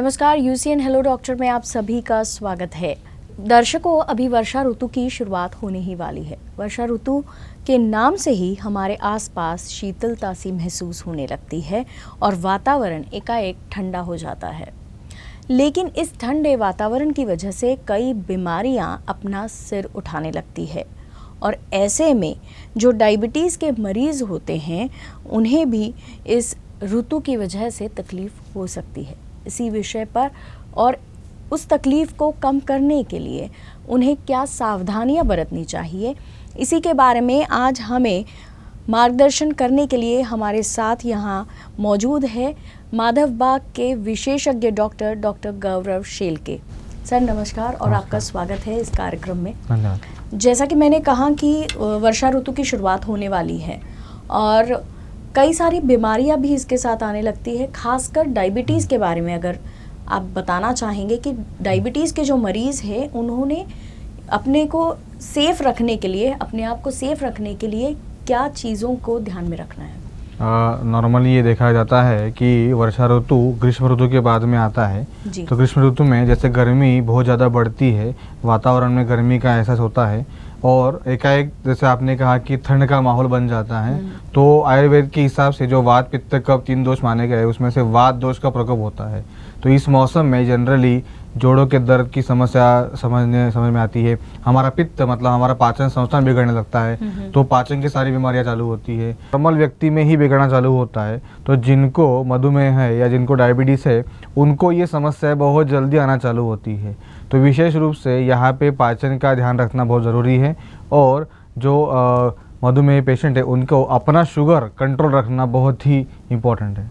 नमस्कार, UCN hello doctor में आप सभी का स्वागत है। दर्शकों, अभी वर्षा ऋतु की शुरुआत होने ही वाली है। वर्षा ऋतु के नाम से ही हमारे आसपास शीतलता सी महसूस होने लगती है और वातावरण एकाएक ठंडा हो जाता है। लेकिन इस ठंडे वातावरण की वजह से कई बीमारियां अपना सिर उठाने लगती है और ऐसे में जो डायबिटीज़ के मरीज़ होते हैं उन्हें भी इस ऋतु की वजह से तकलीफ़ हो सकती है। इसी विषय पर और उस तकलीफ़ को कम करने के लिए उन्हें क्या सावधानियां बरतनी चाहिए, इसी के बारे में आज हमें मार्गदर्शन करने के लिए हमारे साथ यहाँ मौजूद है माधव बाग के विशेषज्ञ डॉक्टर गौरव शेलके। सर नमस्कार और आपका स्वागत है इस कार्यक्रम में। धन्यवाद। जैसा कि मैंने कहा कि वर्षा ऋतु की शुरुआत होने वाली है और कई सारी बीमारियां भी इसके साथ आने लगती है। खासकर डायबिटीज़ के बारे में अगर आप बताना चाहेंगे कि डायबिटीज़ के जो मरीज़ हैं उन्होंने अपने को सेफ़ रखने के लिए, अपने आप को सेफ़ रखने के लिए क्या चीज़ों को ध्यान में रखना है? नॉर्मली ये देखा जाता है कि वर्षा ऋतु ग्रीष्म ऋतु के बाद में आता है। तो ग्रीष्म ऋतु में जैसे गर्मी बहुत ज़्यादा बढ़ती है, वातावरण में गर्मी का एहसास होता है और एकाएक जैसे आपने कहा कि ठंड का माहौल बन जाता है। तो आयुर्वेद के हिसाब से जो वात पित्त कफ 3 दोष माने गए उसमें से वात दोष का प्रकोप होता है। तो इस मौसम में जनरली जोड़ों के दर्द की समस्या समझ में आती है। हमारा पित्त मतलब हमारा पाचन संस्थान बिगड़ने लगता है, तो पाचन की सारी बीमारियां चालू होती है। नॉर्मल व्यक्ति में ही बिगड़ना चालू होता है। तो जिनको मधुमेह है या जिनको डायबिटीज़ है उनको ये समस्या बहुत जल्दी आना चालू होती है। तो विशेष रूप से यहाँ पे पाचन का ध्यान रखना बहुत ज़रूरी है और जो मधुमेह पेशेंट है उनको अपना शुगर कंट्रोल रखना बहुत ही इम्पोर्टेंट है।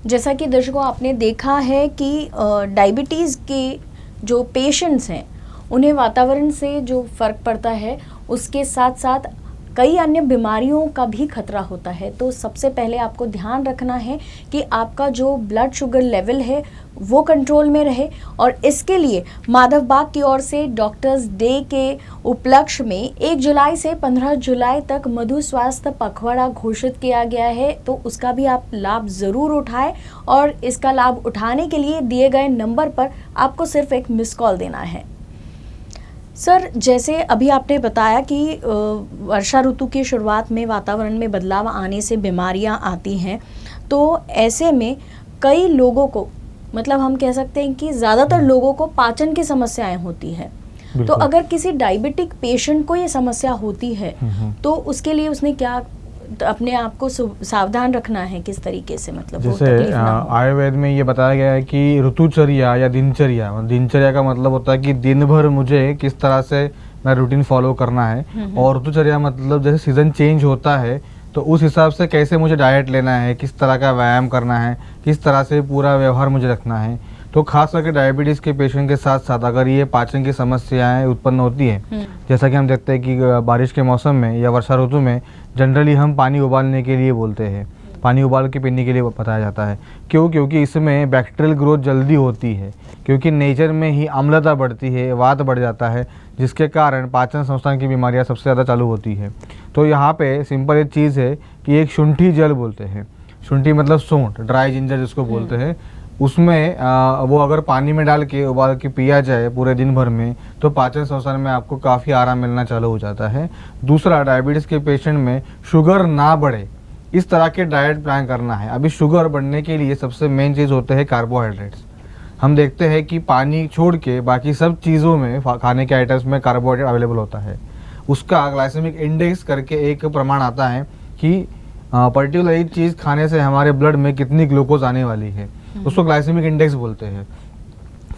जैसा कि दर्शकों आपने देखा है कि डायबिटीज़ के जो पेशेंट्स हैं उन्हें वातावरण से जो फ़र्क पड़ता है उसके साथ साथ कई अन्य बीमारियों का भी खतरा होता है। तो सबसे पहले आपको ध्यान रखना है कि आपका जो ब्लड शुगर लेवल है वो कंट्रोल में रहे और इसके लिए माधव बाग की ओर से डॉक्टर्स डे के उपलक्ष्य में 1 जुलाई से 15 जुलाई तक मधु स्वास्थ्य पखवाड़ा घोषित किया गया है। तो उसका भी आप लाभ ज़रूर उठाएं और इसका लाभ उठाने के लिए दिए गए नंबर पर आपको सिर्फ एक मिस कॉल देना है। सर, जैसे अभी आपने बताया कि वर्षा ऋतु की शुरुआत में वातावरण में बदलाव आने से बीमारियां आती हैं, तो ऐसे में कई लोगों को मतलब हम कह सकते हैं कि ज़्यादातर लोगों को पाचन की समस्याएं होती है। तो अगर किसी डायबिटिक पेशेंट को ये समस्या होती है तो उसके लिए उसने क्या अपने आप को सावधान रखना है, किस तरीके से मतलब जैसे आयुर्वेद में ये बताया गया है कि ऋतुचर्या या दिनचर्या का मतलब होता है कि दिन भर मुझे किस तरह से मैं रूटीन फॉलो करना है और ऋतुचर्या मतलब जैसे सीजन चेंज होता है तो उस हिसाब से कैसे मुझे डाइट लेना है, किस तरह का व्यायाम करना है, किस तरह से पूरा व्यवहार मुझे रखना है। तो खास करके डायबिटीज़ के पेशेंट के साथ साथ अगर ये पाचन की समस्याएं उत्पन्न होती है, जैसा कि हम देखते हैं कि बारिश के मौसम में या वर्षा ऋतु में जनरली हम पानी उबालने के लिए बोलते हैं, पानी उबाल के पीने के लिए बताया जाता है। क्योंकि इसमें बैक्टीरियल ग्रोथ जल्दी होती है, क्योंकि नेचर में ही अम्लता बढ़ती है, वात बढ़ जाता है, जिसके कारण पाचन संस्थान की बीमारियां सबसे ज़्यादा चालू होती है। तो यहाँ पे सिंपल एक चीज़ है कि एक शुंठी जल बोलते हैं, शुंठी मतलब सूंठ, ड्राई जिंजर जिसको बोलते हैं, उसमें वो अगर पानी में डाल के उबाल के पिया जाए पूरे दिन भर में तो पाचन संस्थान में आपको काफ़ी आराम मिलना चालू हो जाता है। दूसरा, डायबिटीज़ के पेशेंट में शुगर ना बढ़े इस तरह के डाइट प्लान करना है। अभी शुगर बढ़ने के लिए सबसे मेन चीज़ होते हैं कार्बोहाइड्रेट्स। हम देखते हैं कि पानी छोड़ के बाकी सब चीज़ों में खाने के आइटम्स में कार्बोहाइड्रेट अवेलेबल होता है। उसका ग्लाइसेमिक इंडेक्स करके एक प्रमाण आता है कि पर्टिकुलर एक चीज़ खाने से हमारे ब्लड में कितनी ग्लूकोज आने वाली है, उसको ग्लाइसेमिक इंडेक्स बोलते हैं।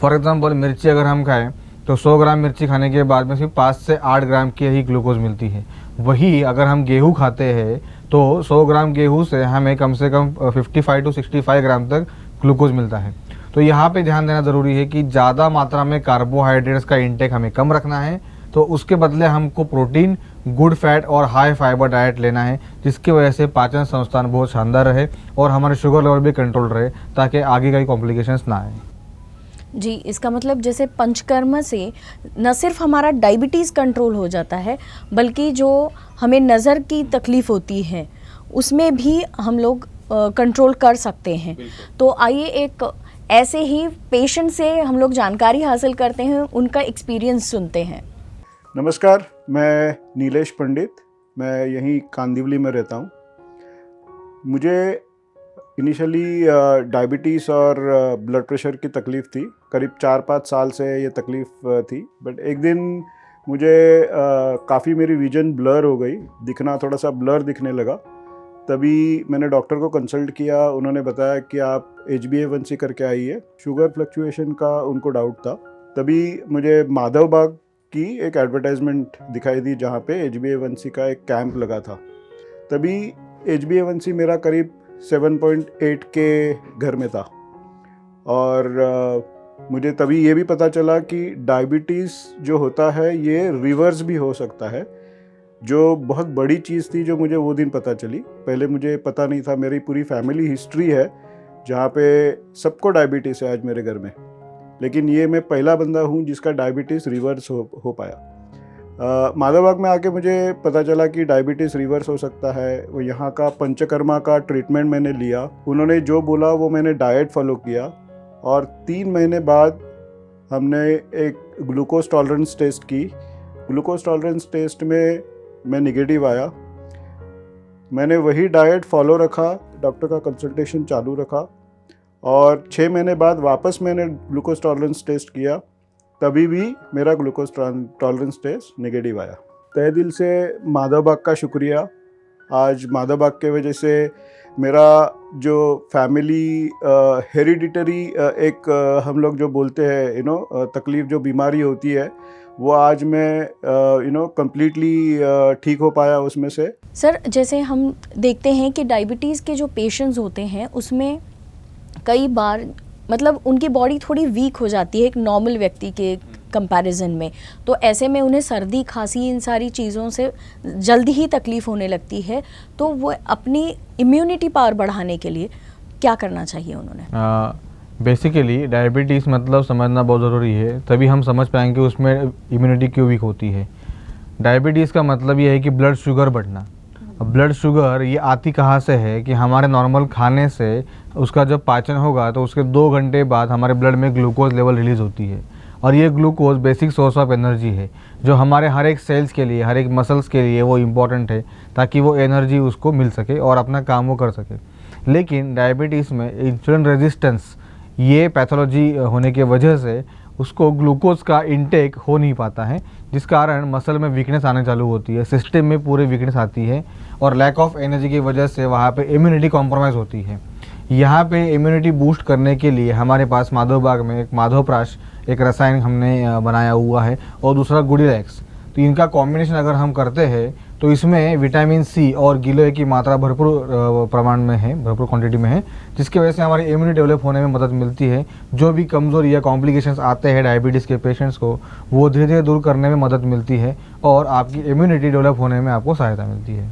फॉर एग्जांपल मिर्ची अगर हम खाएं तो 100 ग्राम मिर्ची खाने के बाद में सिर्फ 5 से 8 ग्राम की ही ग्लूकोज मिलती है। वही अगर हम गेहूँ खाते हैं तो 100 ग्राम गेहूँ से हमें कम से कम 55 to 65 ग्राम तक ग्लूकोज मिलता है। तो यहाँ पे ध्यान देना ज़रूरी है कि ज़्यादा मात्रा में कार्बोहाइड्रेट्स का इंटेक हमें कम रखना है, तो उसके बदले हमको प्रोटीन, गुड फैट और हाई फाइबर डाइट लेना है, जिसकी वजह से पाचन संस्थान बहुत शानदार रहे और हमारे शुगर लेवल भी कंट्रोल रहे, ताकि आगे का कॉम्प्लिकेशंस ना आए। जी, इसका मतलब जैसे पंचकर्म से न सिर्फ हमारा डायबिटीज़ कंट्रोल हो जाता है बल्कि जो हमें नज़र की तकलीफ़ होती है उसमें भी हम लोग कंट्रोल कर सकते हैं। तो आइए एक ऐसे ही पेशेंट से हम लोग जानकारी हासिल करते हैं, उनका एक्सपीरियंस सुनते हैं। नमस्कार, मैं नीलेश पंडित, मैं यहीं कांदिवली में रहता हूँ। मुझे इनिशियली डायबिटीज़ और ब्लड प्रेशर की तकलीफ़ थी। करीब 4-5 साल से ये तकलीफ़ थी। बट एक दिन मुझे काफ़ी मेरी विजन ब्लर हो गई, दिखना थोड़ा सा ब्लर दिखने लगा। तभी मैंने डॉक्टर को कंसल्ट किया। उन्होंने बताया कि आप HbA1c करके आइए। शुगर फ्लक्चुएशन का उनको डाउट था। तभी मुझे माधव बाग की एक एडवर्टाइजमेंट दिखाई दी जहाँ पे HbA1c का एक कैंप लगा था। तभी HbA1c मेरा करीब 7.8 के घर में था। और मुझे तभी ये भी पता चला कि डायबिटीज़ जो होता है ये रिवर्स भी हो सकता है, जो बहुत बड़ी चीज़ थी जो मुझे वो दिन पता चली। पहले मुझे पता नहीं था। मेरी पूरी फैमिली हिस्ट्री है जहाँ पे सबको डायबिटीज़ है आज मेरे घर में, लेकिन ये मैं पहला बंदा हूँ जिसका डायबिटीज़ रिवर्स हो पाया। माधवबाग में आके मुझे पता चला कि डायबिटीज़ रिवर्स हो सकता है। वो यहाँ का पंचकर्मा का ट्रीटमेंट मैंने लिया। उन्होंने जो बोला वो मैंने डाइट फॉलो किया और 3 महीने बाद हमने एक ग्लूकोज टॉलरेंस टेस्ट की। ग्लूकोज टॉलरेंस टेस्ट में मैं निगेटिव आया। मैंने वही डाइट फॉलो रखा, डॉक्टर का कंसल्टेशन चालू रखा और 6 महीने बाद वापस मैंने ग्लूकोज टॉलरेंस टेस्ट किया, तभी भी मेरा ग्लूकोज टॉलरेंस टेस्ट नेगेटिव आया। तहे दिल से माधवबाग का शुक्रिया। आज माधवबाग के वजह से मेरा जो फैमिली हेरिडिटरी एक हम लोग जो बोलते हैं तकलीफ़, जो बीमारी होती है, वो आज मैं कम्प्लीटली ठीक हो पाया उसमें से। सर, जैसे हम देखते हैं कि डायबिटीज़ के जो पेशेंट्स होते हैं उसमें कई बार मतलब उनकी बॉडी थोड़ी वीक हो जाती है एक नॉर्मल व्यक्ति के कंपैरिजन में, तो ऐसे में उन्हें सर्दी खांसी इन सारी चीज़ों से जल्दी ही तकलीफ़ होने लगती है। तो वो अपनी इम्यूनिटी पावर बढ़ाने के लिए क्या करना चाहिए उन्होंने? बेसिकली डायबिटीज़ मतलब समझना बहुत ज़रूरी है, तभी हम समझ पाएंगे उसमें इम्यूनिटी क्यों वीक होती है। डायबिटीज़ का मतलब ये है कि ब्लड शुगर बढ़ना। ब्लड शुगर ये आती कहाँ से है कि हमारे नॉर्मल खाने से उसका जब पाचन होगा तो उसके 2 घंटे बाद हमारे ब्लड में ग्लूकोज लेवल रिलीज़ होती है। और ये glucose basic source of energy है जो हमारे हर एक सेल्स के लिए, हर एक मसल्स के लिए वो इम्पॉर्टेंट है ताकि वो एनर्जी उसको मिल सके और अपना काम वो कर सके। लेकिन डायबिटीज़ में इंसुलिन रेजिस्टेंस ये पैथोलॉजी होने के वजह से उसको ग्लूकोज का इंटेक हो नहीं पाता है, जिस कारण मसल में वीकनेस आने चालू होती है, सिस्टम में पूरी वीकनेस आती है और लैक ऑफ एनर्जी की वजह से वहाँ पे इम्यूनिटी कॉम्प्रोमाइज़ होती है। यहाँ पे इम्यूनिटी बूस्ट करने के लिए हमारे पास माधवबाग में एक माधवप्राश एक रसायन हमने बनाया हुआ है और दूसरा गुडीरैक्स। तो इनका कॉम्बिनेशन अगर हम करते हैं तो इसमें विटामिन सी और गिलोय की मात्रा भरपूर प्रमाण में है, भरपूर क्वांटिटी में है, जिसकी वजह से हमारी इम्यूनिटी डेवलप होने में मदद मिलती है। जो भी कमज़ोरी या कॉम्प्लिकेशंस आते हैं डायबिटीज़ के पेशेंट्स को, वो धीरे धीरे दूर करने में मदद मिलती है और आपकी इम्यूनिटी डेवलप होने में आपको सहायता मिलती है।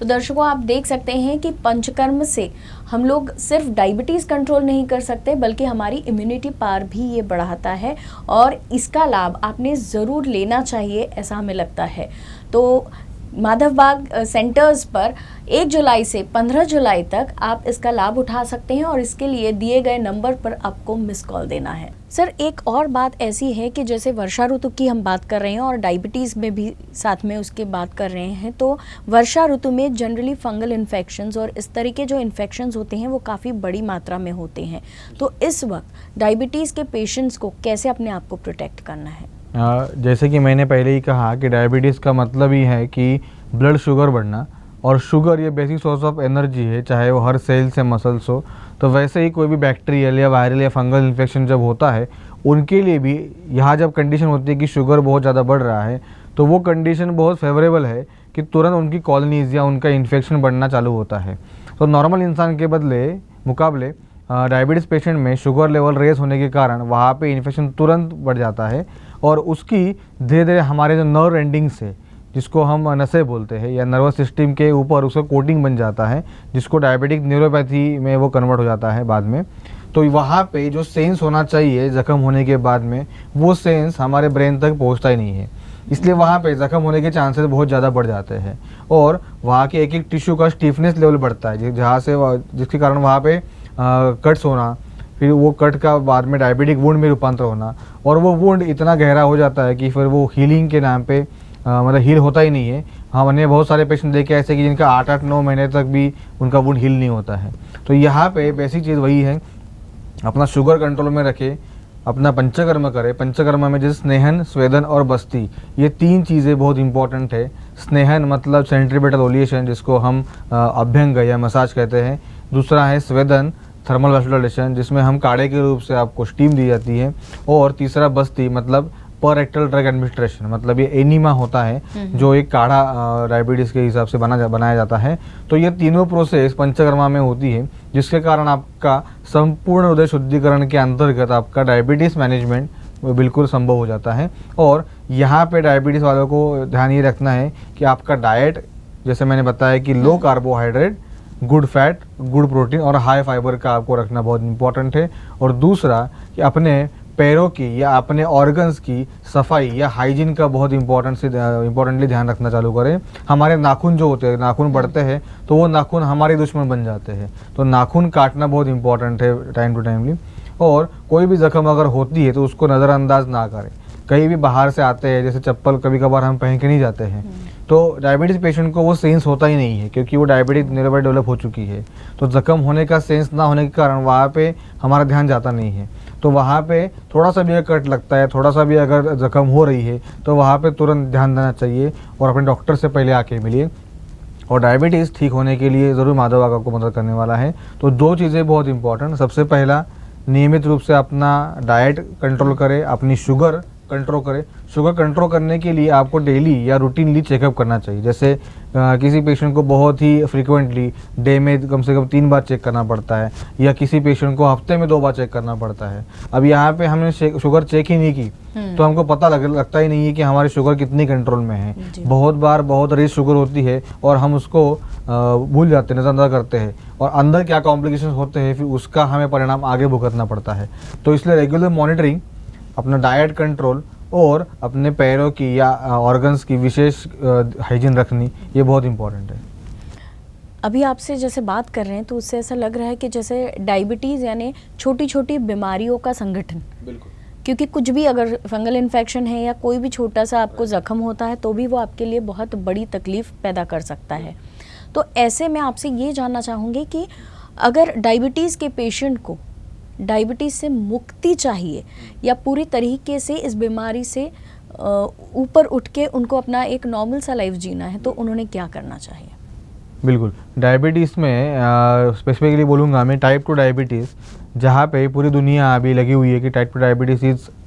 तो दर्शकों, आप देख सकते हैं कि पंचकर्म से हम लोग सिर्फ डायबिटीज़ कंट्रोल नहीं कर सकते बल्कि हमारी इम्यूनिटी पावर भी ये बढ़ाता है और इसका लाभ आपने ज़रूर लेना चाहिए, ऐसा हमें लगता है। तो माधवबाग सेंटर्स पर 1 जुलाई से 15 जुलाई तक आप इसका लाभ उठा सकते हैं और इसके लिए दिए गए नंबर पर आपको मिस कॉल देना है। सर, एक और बात ऐसी है कि जैसे वर्षा ऋतु की हम बात कर रहे हैं और डायबिटीज़ में भी साथ में उसकी बात कर रहे हैं, तो वर्षा ऋतु में जनरली फंगल इन्फेक्शंस और इस तरीके जो इन्फेक्शंस होते हैं वो काफ़ी बड़ी मात्रा में होते हैं। तो इस वक्त डायबिटीज़ के पेशेंट्स को कैसे अपने आप को प्रोटेक्ट करना है? जैसे कि मैंने पहले ही कहा कि डायबिटीज़ का मतलब ही है कि ब्लड शुगर बढ़ना, और शुगर ये बेसिक सोर्स ऑफ एनर्जी है, चाहे वो हर सेल से मसल्स हो। तो वैसे ही कोई भी बैक्टीरियल या वायरल या फंगल इन्फेक्शन जब होता है उनके लिए भी यहाँ जब कंडीशन होती है कि शुगर बहुत ज़्यादा बढ़ रहा है तो वो कंडीशन बहुत फेवरेबल है कि तुरंत उनकी कॉलोनीज या उनका इन्फेक्शन बढ़ना चालू होता है। तो नॉर्मल इंसान के मुकाबले डायबिटीज़ पेशेंट में शुगर लेवल रेस होने के कारण वहाँ पे इन्फेक्शन तुरंत बढ़ जाता है और उसकी धीरे धीरे हमारे जो नर्व एंडिंग्स है, जिसको हम नसें बोलते हैं, या नर्वस सिस्टम के ऊपर उसका कोटिंग बन जाता है, जिसको डायबिटिक न्यूरोपैथी में वो कन्वर्ट हो जाता है बाद में। तो वहाँ पे जो सेंस होना चाहिए ज़ख्म होने के बाद में, वो सेंस हमारे ब्रेन तक पहुँचता ही नहीं है, इसलिए वहाँ पे ज़ख्म होने के चांसेस बहुत ज़्यादा बढ़ जाते हैं और वहाँ के एक एक टिश्यू का स्टीफनेस लेवल बढ़ता है, जहाँ से जिसके कारण वहाँ पे कट्स होना, फिर वो कट का बाद में डायबिटिक वुंड में रूपांतर होना, और वो वुंड इतना गहरा हो जाता है कि फिर वो हीलिंग के नाम पे मतलब हील होता ही नहीं है। हमने बहुत सारे पेशेंट देखे ऐसे कि जिनका 8-9 महीने तक भी उनका वुंड हील नहीं होता है। तो यहाँ पे बेसिक चीज़ वही है, अपना शुगर कंट्रोल में रखे, अपना पंचकर्म करे। पंचकर्म में जैसे स्नेहन, स्वेदन और बस्ती, ये 3 चीज़ें बहुत इंपॉर्टेंट है। स्नेहन मतलब सेंट्रीपेटल ओलिएशन, जिसको हम अभ्यंग या मसाज कहते हैं। दूसरा है स्वेदन, थर्मल वैस्कुलराइजेशन, जिसमें हम काढ़े के रूप से आपको स्टीम दी जाती है। और तीसरा बस्ती मतलब पर रेक्टल ड्रग एडमिनिस्ट्रेशन, मतलब ये एनीमा होता है जो एक काढ़ा डायबिटीज़ के हिसाब से बनाया जाता है। तो ये तीनों प्रोसेस पंचकर्मा में होती है, जिसके कारण आपका संपूर्ण हृदय शुद्धिकरण के अंतर्गत आपका डायबिटीज़ मैनेजमेंट बिल्कुल संभव हो जाता है। और यहाँ पे डायबिटीज़ वालों को ध्यान ये रखना है कि आपका डाइट, जैसे मैंने बताया कि लो carbohydrate, good fat, good protein और हाई फाइबर का आपको रखना बहुत इंपॉर्टेंट है। और दूसरा कि अपने पैरों की या अपने ऑर्गन्स की सफाई या हाइजीन का बहुत इंपॉर्टेंटली ध्यान रखना चालू करें। हमारे नाखून जो होते हैं, नाखून बढ़ते हैं तो वो नाखून हमारे दुश्मन बन जाते हैं, तो नाखून काटना बहुत इंपॉर्टेंट है टाइम टू टाइमली। और कोई भी जख्म अगर होती है तो उसको नज़रअंदाज ना करें। कहीं भी बाहर से आते हैं, जैसे चप्पल कभी कभार हम पहन के नहीं जाते हैं, तो डायबिटीज़ पेशेंट को वो सेंस होता ही नहीं है, क्योंकि वो डायबिटीज न्यूरोपैथी डेवलप हो चुकी है। तो जख्म होने का सेंस ना होने के कारण वहाँ पे हमारा ध्यान जाता नहीं है। तो वहाँ पे थोड़ा सा भी अगर कट लगता है, थोड़ा सा भी अगर जख्म हो रही है, तो वहाँ पे तुरंत ध्यान देना चाहिए और अपने डॉक्टर से पहले आके मिलिए। और डायबिटीज़ ठीक होने के लिए ज़रूर माधव आपको मदद करने वाला है। तो 2 चीज़ें बहुत इंपॉर्टेंट, सबसे पहला नियमित रूप से अपना डाइट कंट्रोल करें, अपनी शुगर कंट्रोल करें। शुगर कंट्रोल करने के लिए आपको डेली या रूटीनली चेकअप करना चाहिए। जैसे किसी पेशेंट को बहुत ही फ्रीक्वेंटली डे में कम से कम 3 बार चेक करना पड़ता है, या किसी पेशेंट को हफ्ते में 2 बार चेक करना पड़ता है। अब यहाँ पे हमने शुगर चेक ही नहीं की तो हमको पता लगता ही नहीं है कि हमारी शुगर कितनी कंट्रोल में है। बहुत बार बहुत रेज शुगर होती है और हम उसको भूल जाते हैं, नज़रअंदाज करते हैं, और अंदर क्या कॉम्प्लिकेशन होते हैं फिर उसका हमें परिणाम आगे भुगतना पड़ता है। तो इसलिए रेगुलर मॉनिटरिंग, अपना डाइट कंट्रोल और अपने पैरों की या ऑर्गन्स की विशेष हाइजीन रखनी, ये बहुत इंपॉर्टेंट है। अभी आपसे जैसे बात कर रहे हैं तो उससे ऐसा लग रहा है कि जैसे डायबिटीज़ यानी छोटी छोटी बीमारियों का संगठन। बिल्कुल, क्योंकि कुछ भी अगर फंगल इन्फेक्शन है या कोई भी छोटा सा आपको ज़ख्म होता है तो भी वो आपके लिए बहुत बड़ी तकलीफ़ पैदा कर सकता है। तो ऐसे में आपसे ये जानना चाहूँगी कि अगर डायबिटीज़ के पेशेंट को डायबिटीज़ से मुक्ति चाहिए या पूरी तरीके से इस बीमारी से ऊपर उठ के उनको अपना एक नॉर्मल सा लाइफ जीना है, तो उन्होंने क्या करना चाहिए? बिल्कुल, डायबिटीज़ में स्पेसिफिकली बोलूँगा मैं टाइप 2 डायबिटीज़, जहाँ पे पूरी दुनिया अभी लगी हुई है कि टाइप 2 डायबिटीज़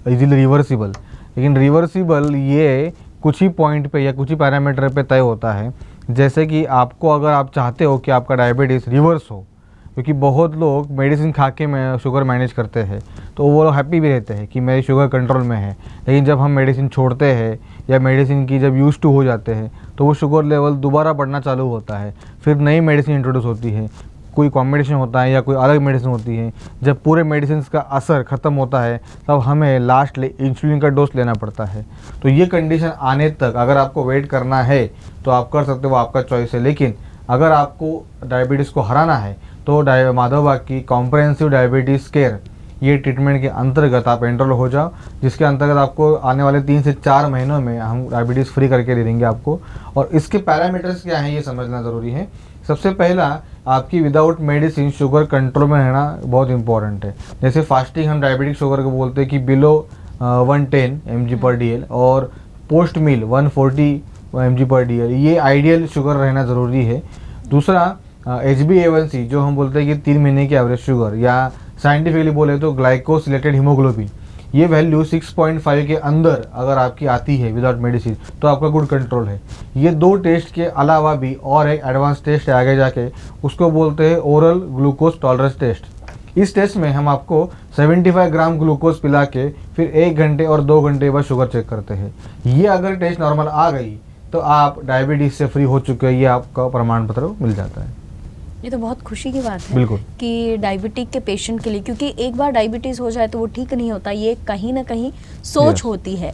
इजीली रिवर्सिबल। लेकिन रिवर्सिबल ये कुछ ही पॉइंट पे या कुछ ही पैरामीटर पे तय होता है। जैसे कि आपको अगर आप चाहते हो कि आपका डायबिटीज़ रिवर्स हो, क्योंकि बहुत लोग मेडिसिन खा के शुगर मैनेज करते हैं तो वो हैप्पी भी रहते हैं कि मेरी शुगर कंट्रोल में है, लेकिन जब हम मेडिसिन छोड़ते हैं या मेडिसिन की जब यूज टू हो जाते हैं तो वो शुगर लेवल दोबारा बढ़ना चालू होता है। फिर नई मेडिसिन इंट्रोड्यूस होती है, कोई कॉम्बिनेशन होता है या कोई अलग मेडिसिन होती है। जब पूरे मेडिसिन का असर ख़त्म होता है तब हमें लास्ट इंसुलिन का डोज लेना पड़ता है। तो ये कंडीशन आने तक अगर आपको वेट करना है तो आप कर सकते हो, वो आपका चॉइस है। लेकिन अगर आपको डायबिटीज़ को हराना है तो माधव बाग की कॉम्प्रहेंसिव डायबिटीज़ केयर, ये ट्रीटमेंट के अंतर्गत आप एनरोल हो जाओ, जिसके अंतर्गत आपको आने वाले 3 से 4 महीनों में हम डायबिटीज़ फ्री करके दे देंगे आपको। और इसके पैरामीटर्स क्या हैं ये समझना ज़रूरी है। सबसे पहला, आपकी विदाउट मेडिसिन शुगर कंट्रोल में रहना बहुत इंपॉर्टेंट है। जैसे फास्टिंग हम डायबिटिक शुगर को बोलते हैं कि बिलो 110 mg/dl और पोस्ट मील 140 mg/dl, ये आइडियल शुगर रहना ज़रूरी है। दूसरा HbA1c, जो हम बोलते हैं कि 3 महीने की एवरेज शुगर, या साइंटिफिकली बोले तो ग्लाइकोसिलेटेड हीमोग्लोबिन, ये वैल्यू 6.5 के अंदर अगर आपकी आती है विदाउट मेडिसिन तो आपका गुड कंट्रोल है। ये 2 टेस्ट के अलावा भी और एक एडवांस टेस्ट है आगे जाके, उसको बोलते हैं ओरल ग्लूकोज टॉलरेंस टेस्ट। इस टेस्ट में हम आपको 75 ग्राम ग्लूकोज पिला के फिर 1 घंटे और 2 घंटे बाद शुगर चेक करते हैं। ये अगर टेस्ट नॉर्मल आ गई तो आप डायबिटीज़ से फ्री हो चुके हैं, ये आपका प्रमाण पत्र मिल जाता है। ये तो बहुत खुशी की बात है बिल्कुल कि डायबिटिक के पेशेंट के लिए, क्योंकि एक बार डायबिटीज़ हो जाए तो वो ठीक नहीं होता, ये कहीं ना कहीं सोच होती है।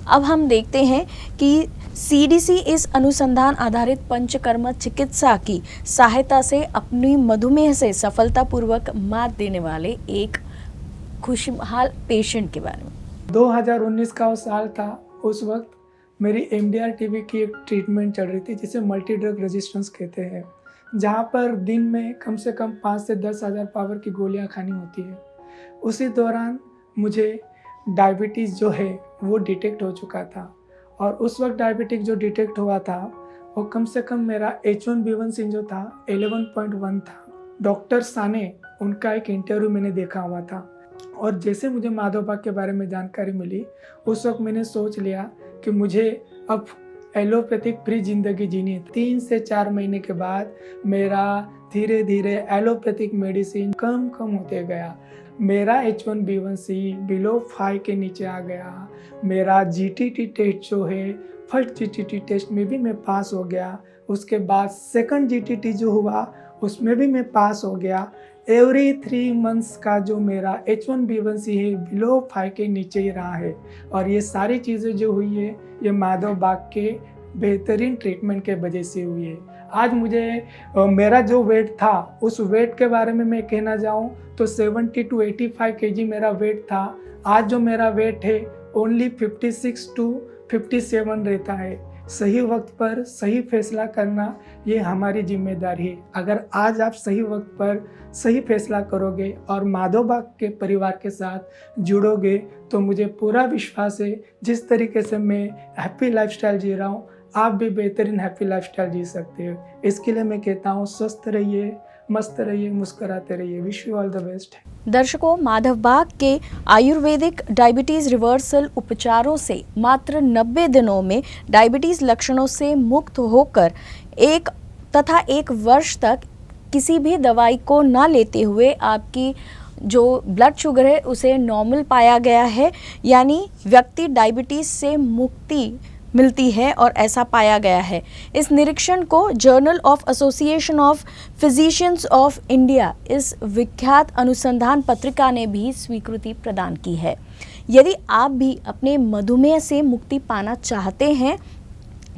अब हम देखते हैं कि CDC इस अनुसंधान आधारित पंचकर्म चिकित्सा की सहायता से अपनी मधुमेह से सफलतापूर्वक मात देने वाले एक खुशहाल पेशेंट के बारे में। 2019 का वो साल था। उस वक्त मेरी MDR TB की एक ट्रीटमेंट चल रही थी जिसे मल्टी ड्रग रेजिस्टेंस कहते हैं, जहाँ पर दिन में कम से कम 5 से 10 हज़ार पावर की गोलियाँ खानी होती है। उसी दौरान मुझे डायबिटीज़ जो है वो डिटेक्ट हो चुका था, और उस वक्त डायबिटिक जो डिटेक्ट हुआ था वो कम से कम मेरा H1B1C जो था 11.1 था। डॉक्टर साने, उनका एक इंटरव्यू मैंने देखा हुआ था, और जैसे मुझे माधव बाग के बारे में जानकारी मिली उस वक्त मैंने सोच लिया कि मुझे अब एलोपैथिक फ्री ज़िंदगी जीनी है। 3 से 4 महीने के बाद मेरा धीरे धीरे एलोपैथिक मेडिसिन कम होते गया। मेरा H1B1C बिलो 5 के नीचे आ गया। मेरा GTT टेस्ट जो है, फर्स्ट GTT टेस्ट में भी मैं पास हो गया। उसके बाद सेकंड GTT जो हुआ उसमें भी मैं पास हो गया। एवरी 3 मंथ्स का जो मेरा H1B1C है बिलो 5 के नीचे ही रहा है, और ये सारी चीज़ें जो हुई है ये माधव बाग के बेहतरीन ट्रीटमेंट के वजह से हुई है। आज मुझे मेरा जो वेट था उस वेट के बारे में मैं कहना जाऊँ तो 70 to 85 kg मेरा वेट था। आज जो मेरा वेट है ओनली 56 to 57 रहता है। सही वक्त पर सही फैसला करना ये हमारी जिम्मेदारी है। अगर आज आप सही वक्त पर सही फैसला करोगे और माधव बाग के परिवार के साथ जुड़ोगे तो मुझे पूरा विश्वास है जिस तरीके से मैं हैप्पी लाइफस्टाइल जी रहा हूँ आप भी बेहतरीन हैप्पी लाइफस्टाइल जी सकते हो। इसके लिए मैं कहता हूँ स्वस्थ रहिए, मस्त रहिए, मुस्कुराते रहिए। Wish you all the best. दर्शकों, माधव बाग के आयुर्वेदिक डायबिटीज़ रिवर्सल उपचारों से मात्र 90 दिनों में डायबिटीज़ लक्षणों से मुक्त होकर एक वर्ष तक किसी भी दवाई को ना लेते हुए आपकी जो ब्लड शुगर है उसे नॉर्मल पाया गया है, यानी व्यक्ति डायबिटीज़ से मुक्ति मिलती है और ऐसा पाया गया है। इस निरीक्षण को journal of association of physicians of India, इस विख्यात अनुसंधान पत्रिका ने भी स्वीकृति प्रदान की है। यदि आप भी अपने मधुमेह से मुक्ति पाना चाहते हैं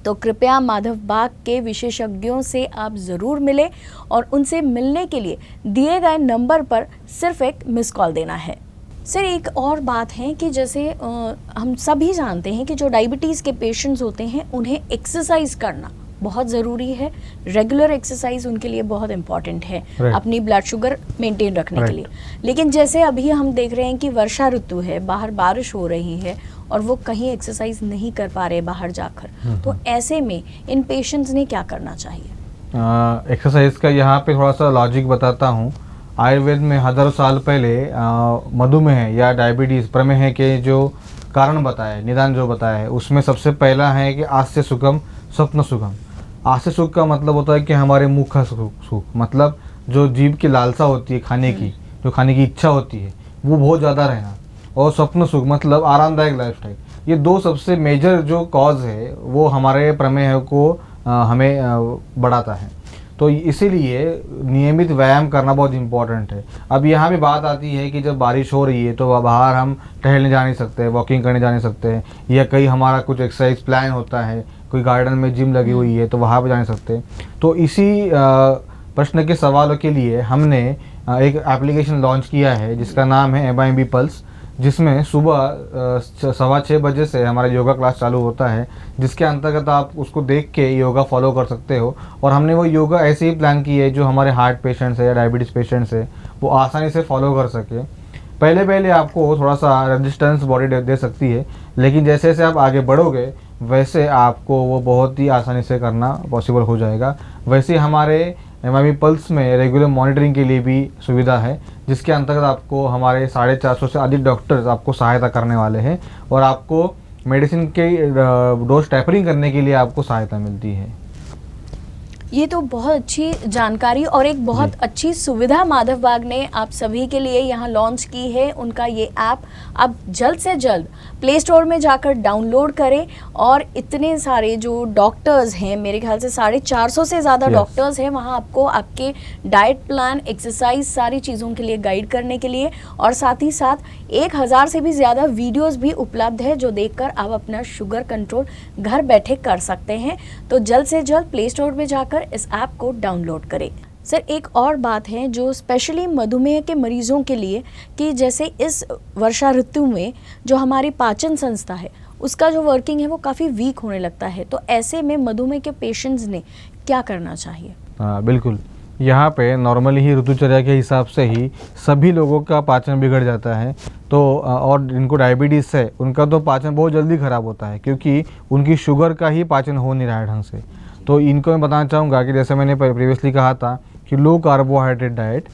तो कृपया माधव बाग के विशेषज्ञों से आप ज़रूर मिलें, और उनसे मिलने के लिए दिए गए नंबर पर सिर्फ एक मिस कॉल देना है। सर, एक और बात है कि जैसे हम सभी जानते हैं कि जो डायबिटीज़ के पेशेंट्स होते हैं उन्हें एक्सरसाइज करना बहुत ज़रूरी है। रेगुलर एक्सरसाइज उनके लिए बहुत इम्पॉर्टेंट है अपनी ब्लड शुगर मेंटेन रखने के लिए। लेकिन जैसे अभी हम देख रहे हैं कि वर्षा ऋतु है, बाहर बारिश हो रही है और वो कहीं एक्सरसाइज नहीं कर पा रहे बाहर जाकर, तो ऐसे में इन पेशेंट्स ने क्या करना चाहिए? एक्सरसाइज का यहाँ पे थोड़ा सा लॉजिक बताता हूँ। आयुर्वेद में हज़ारों साल पहले मधुमेह या डायबिटीज़, प्रमेह के जो कारण बताए, निदान जो बताया है, उसमें सबसे पहला है कि आस्य सुखम स्वप्न सुखम। आस्य सुख का मतलब होता है कि हमारे मुख का सुख, मतलब जो जीभ की लालसा होती है खाने की, जो खाने की इच्छा होती है वो बहुत ज़्यादा रहना, और स्वप्न सुख मतलब आरामदायक लाइफस्टाइल। ये दो सबसे मेजर जो कॉज है वो हमारे प्रमेह को हमें बढ़ाता है। तो इसीलिए नियमित व्यायाम करना बहुत इम्पोर्टेंट है। अब यहाँ भी बात आती है कि जब बारिश हो रही है तो बाहर हम टहलने जा नहीं सकते, वॉकिंग करने जा नहीं सकते, या कहीं हमारा कुछ एक्सरसाइज प्लान होता है, कोई गार्डन में जिम लगी हुई है तो वहाँ पर जा नहीं सकते। तो इसी प्रश्न के सवालों के लिए हमने एक एप्लीकेशन लॉन्च किया है जिसका नाम है MIB पल्स, जिसमें सुबह 6:15 बजे से हमारा योगा क्लास चालू होता है, जिसके अंतर्गत आप उसको देख के योगा फॉलो कर सकते हो। और हमने वो योगा ऐसे ही प्लान की है जो हमारे हार्ट पेशेंट्स है या डायबिटीज़ पेशेंट्स है वो आसानी से फॉलो कर सके। पहले आपको थोड़ा सा रेजिस्टेंस बॉडी दे सकती है, लेकिन जैसे जैसे आप आगे बढ़ोगे वैसे आपको वो बहुत ही आसानी से करना पॉसिबल हो जाएगा। वैसे हमारे MIB पल्स में रेगुलर मॉनिटरिंग के लिए भी सुविधा है, जिसके अंतर्गत आपको हमारे 450 से अधिक डॉक्टर्स आपको सहायता करने वाले हैं, और आपको मेडिसिन के डोज टेपरिंग करने के लिए आपको सहायता मिलती है। ये तो बहुत अच्छी जानकारी और एक बहुत अच्छी सुविधा माधव बाग ने आप सभी के लिए यहाँ लॉन्च की है। उनका ये ऐप आप जल्द से जल्द प्ले स्टोर में जाकर डाउनलोड करें, और इतने सारे जो डॉक्टर्स हैं, मेरे ख्याल से 450 से ज़्यादा डॉक्टर्स हैं वहाँ आपको आपके डाइट प्लान, एक्सरसाइज, सारी चीज़ों के लिए गाइड करने के लिए, और साथ ही साथ 1000 से भी ज़्यादा वीडियोज़ भी उपलब्ध है जो देखकर आप अपना शुगर कंट्रोल घर बैठे कर सकते हैं। तो जल्द से जल्द प्ले स्टोर में जाकर इस ऐप को डाउनलोड करें। सर एक और बात है जो स्पेशली मधुमेह के मरीजों के लिए, कि जैसे इस वर्षा ऋतु में जो हमारी पाचन संस्था है उसका जो वर्किंग है वो काफ़ी वीक होने लगता है, तो ऐसे में मधुमेह के पेशेंट्स ने क्या करना चाहिए? बिल्कुल, यहाँ पे नॉर्मली ही ऋतुचर्या के हिसाब से ही सभी लोगों का पाचन बिगड़ जाता है। तो और जिनको डायबिटीज़ है उनका तो पाचन बहुत जल्दी ख़राब होता है, क्योंकि उनकी शुगर का ही पाचन हो नहीं रहा है ढंग से। तो इनको मैं बताना चाहूँगा कि जैसे मैंने प्रीवियसली कहा था कि लो carbohydrate diet,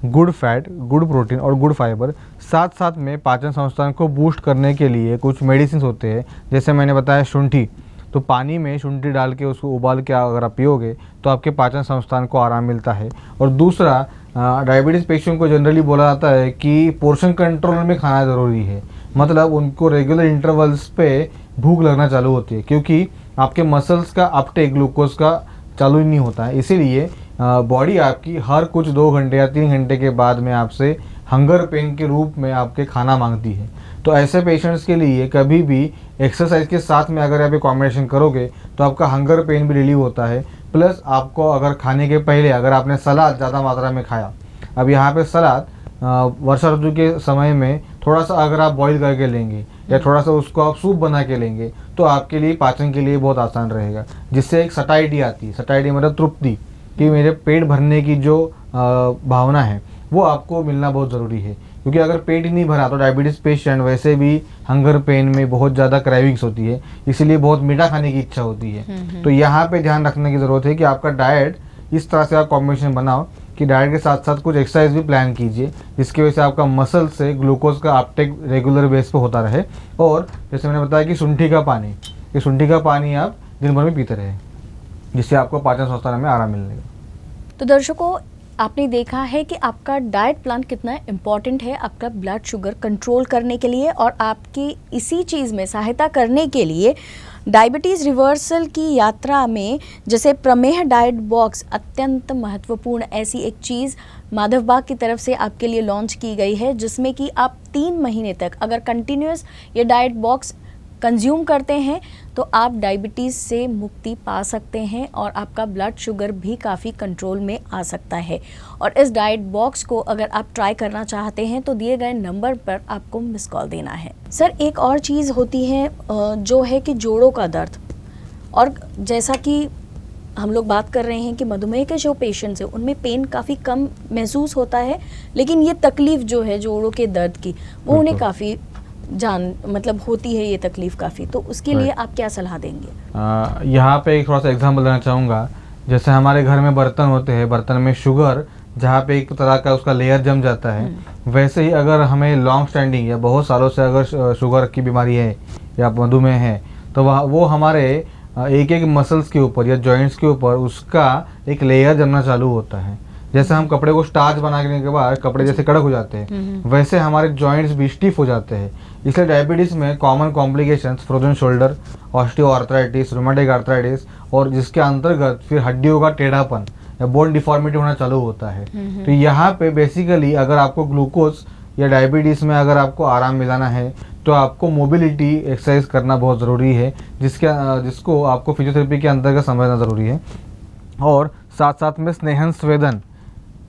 good fat, good protein और गुड फाइबर, साथ साथ में पाचन संस्थान को बूस्ट करने के लिए कुछ मेडिसिन होते हैं। जैसे मैंने बताया शुंठी, तो पानी में शुंठी डाल के उसको उबाल के अगर आप पियोगे तो आपके पाचन संस्थान को आराम मिलता है। और दूसरा, डायबिटीज़ पेशेंट को जनरली बोला जाता है कि पोर्शन कंट्रोल में खाना ज़रूरी है, मतलब उनको रेगुलर इंटरवल्स पे भूख लगना चालू होती है, क्योंकि आपके मसल्स का अपटेक ग्लूकोज का चालू ही नहीं होता है। इसीलिए बॉडी आपकी हर कुछ 2 घंटे या 3 घंटे के बाद में आपसे हंगर पेन के रूप में आपके खाना मांगती है। तो ऐसे पेशेंट्स के लिए कभी भी एक्सरसाइज के साथ में अगर आप ये कॉम्बिनेशन करोगे तो आपका हंगर पेन भी रिलीव होता है। प्लस आपको अगर खाने के पहले अगर आपने सलाद ज़्यादा मात्रा में खाया, अब यहाँ पे सलाद वर्षा ऋतु के समय में थोड़ा सा अगर आप बॉईल करके लेंगे या थोड़ा सा उसको आप सूप बना के लेंगे तो आपके लिए पाचन के लिए बहुत आसान रहेगा, जिससे एक सटाइटी आती है। सटाइटी मतलब तृप्ति, कि मेरे पेट भरने की जो भावना है वो आपको मिलना बहुत ज़रूरी है, क्योंकि अगर पेट ही नहीं भरा तो डायबिटीज़ पेशेंट वैसे भी हंगर पेन में बहुत ज़्यादा क्रेविंग्स होती है, इसीलिए बहुत मीठा खाने की इच्छा होती है। तो यहाँ पे ध्यान रखने की ज़रूरत है कि आपका डाइट इस तरह से आप कॉम्बिनेशन बनाओ कि डाइट के साथ साथ कुछ एक्सरसाइज भी प्लान कीजिए, जिसकी वजह से आपका मसल से ग्लूकोज का अपटेक रेगुलर बेस पे होता रहे। और जैसे मैंने बताया कि शुंठी का पानी, ये शुंठी का पानी आप दिन भर में पीते रहे, जिससे आपको पाचन संस्थान में आराम मिलेगा। तो दर्शकों, आपने देखा है कि आपका डाइट प्लान कितना इम्पॉर्टेंट है आपका ब्लड शुगर कंट्रोल करने के लिए, और आपकी इसी चीज़ में सहायता करने के लिए डायबिटीज़ रिवर्सल की यात्रा में जैसे प्रमेह डाइट बॉक्स अत्यंत महत्वपूर्ण ऐसी एक चीज़ माधव बाग की तरफ से आपके लिए लॉन्च की गई है, जिसमें कि आप 3 महीने तक अगर कंटिन्यूस ये डाइट बॉक्स कंज्यूम करते हैं तो आप डायबिटीज़ से मुक्ति पा सकते हैं और आपका ब्लड शुगर भी काफ़ी कंट्रोल में आ सकता है। और इस डाइट बॉक्स को अगर आप ट्राई करना चाहते हैं तो दिए गए नंबर पर आपको मिस कॉल देना है। सर एक और चीज़ होती है जो है कि जोड़ों का दर्द, और जैसा कि हम लोग बात कर रहे हैं कि मधुमेह के जो पेशेंट्स हैं उनमें पेन काफ़ी कम महसूस होता है, लेकिन ये तकलीफ़ जो है जोड़ों के दर्द की वो उन्हें काफ़ी मतलब होती है ये तकलीफ काफ़ी, तो उसके लिए आप क्या सलाह देंगे? यहाँ पे एक थोड़ा सा एग्जांपल देना चाहूँगा। जैसे हमारे घर में बर्तन होते हैं, बर्तन में शुगर जहाँ पे एक तरह का उसका लेयर जम जाता है, वैसे ही अगर हमें लॉन्ग स्टैंडिंग या बहुत सालों से अगर शुगर की बीमारी है या मधुमेह है तो वो हमारे एक एक मसल्स के ऊपर या जॉइंट्स के ऊपर उसका एक लेयर जमना चालू होता है। जैसे हम कपड़े को स्टार्च बनाने के बाद कपड़े जैसे कड़क हो जाते हैं, वैसे हमारे जॉइंट्स भी स्टिफ हो जाते हैं। इसलिए डायबिटीज़ में common complications frozen shoulder, osteoarthritis, rheumatic arthritis, और जिसके अंतर्गत फिर हड्डियों का टेढ़ापन या बोन डिफॉर्मिटी होना चालू होता है। तो यहाँ पे बेसिकली अगर आपको ग्लूकोज या डायबिटीज़ में अगर आपको आराम मिलाना है तो आपको मोबिलिटी एक्सरसाइज करना बहुत ज़रूरी है, जिसको आपको फिजियोथेरेपी के अंतर्गत समझना ज़रूरी है। और साथ साथ में स्नेहन स्वेदन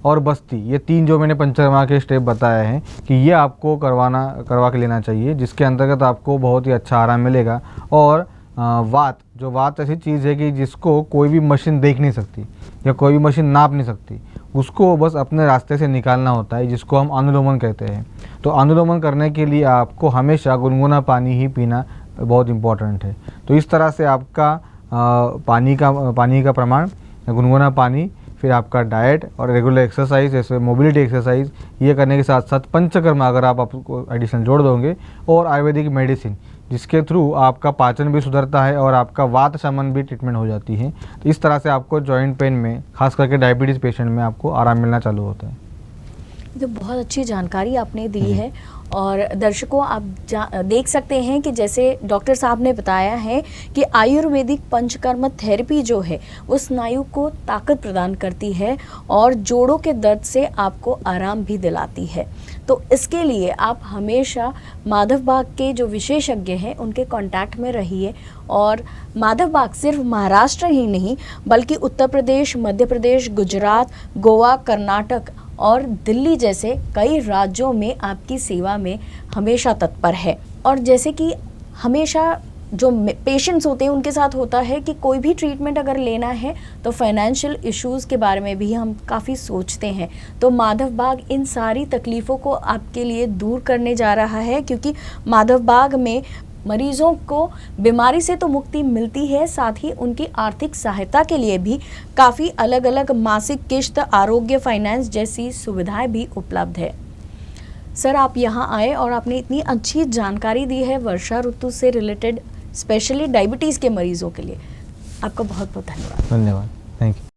और बस्ती, ये 3 जो मैंने पंचकर्मा के स्टेप बताए हैं कि ये आपको करवा के लेना चाहिए, जिसके अंतर्गत आपको बहुत ही अच्छा आराम मिलेगा। और वात ऐसी चीज़ है कि जिसको कोई भी मशीन देख नहीं सकती या कोई भी मशीन नाप नहीं सकती, उसको बस अपने रास्ते से निकालना होता है, जिसको हम अनुलोमन कहते हैं। तो अनुलोमन करने के लिए आपको हमेशा गुनगुना पानी ही पीना बहुत इम्पॉर्टेंट है। तो इस तरह से आपका पानी का प्रमाण, गुनगुना पानी, फिर आपका डाइट और रेगुलर एक्सरसाइज जैसे मोबिलिटी एक्सरसाइज, ये करने के साथ साथ पंचकर्मा अगर आप आपको एडिशनल जोड़ दोगे, और आयुर्वेदिक मेडिसिन जिसके थ्रू आपका पाचन भी सुधरता है और आपका वात शमन भी ट्रीटमेंट हो जाती है। तो इस तरह से आपको जॉइंट पेन में, खास करके डायबिटीज़ पेशेंट में, आपको आराम मिलना चालू होता है। तो बहुत अच्छी जानकारी आपने दी है, और दर्शकों आप देख सकते हैं कि जैसे डॉक्टर साहब ने बताया है कि आयुर्वेदिक पंचकर्म थेरेपी जो है वो स्नायु को ताकत प्रदान करती है और जोड़ों के दर्द से आपको आराम भी दिलाती है। तो इसके लिए आप हमेशा माधव बाग के जो विशेषज्ञ हैं उनके कांटेक्ट में रहिए। और माधव बाग सिर्फ महाराष्ट्र ही नहीं बल्कि उत्तर प्रदेश, मध्य प्रदेश, गुजरात, गोवा, कर्नाटक और दिल्ली जैसे कई राज्यों में आपकी सेवा में हमेशा तत्पर है। और जैसे कि हमेशा जो पेशेंट्स होते हैं उनके साथ होता है कि कोई भी ट्रीटमेंट अगर लेना है तो फाइनेंशियल इश्यूज़ के बारे में भी हम काफ़ी सोचते हैं। तो माधव बाग इन सारी तकलीफ़ों को आपके लिए दूर करने जा रहा है, क्योंकि माधव बाग में मरीजों को बीमारी से तो मुक्ति मिलती है, साथ ही उनकी आर्थिक सहायता के लिए भी काफ़ी अलग अलग मासिक किश्त, आरोग्य, फाइनेंस जैसी सुविधाएं भी उपलब्ध है। सर, आप यहाँ आए और आपने इतनी अच्छी जानकारी दी है वर्षा ऋतु से रिलेटेड, स्पेशली डायबिटीज़ के मरीजों के लिए। आपका बहुत बहुत धन्यवाद। धन्यवाद, थैंक यू।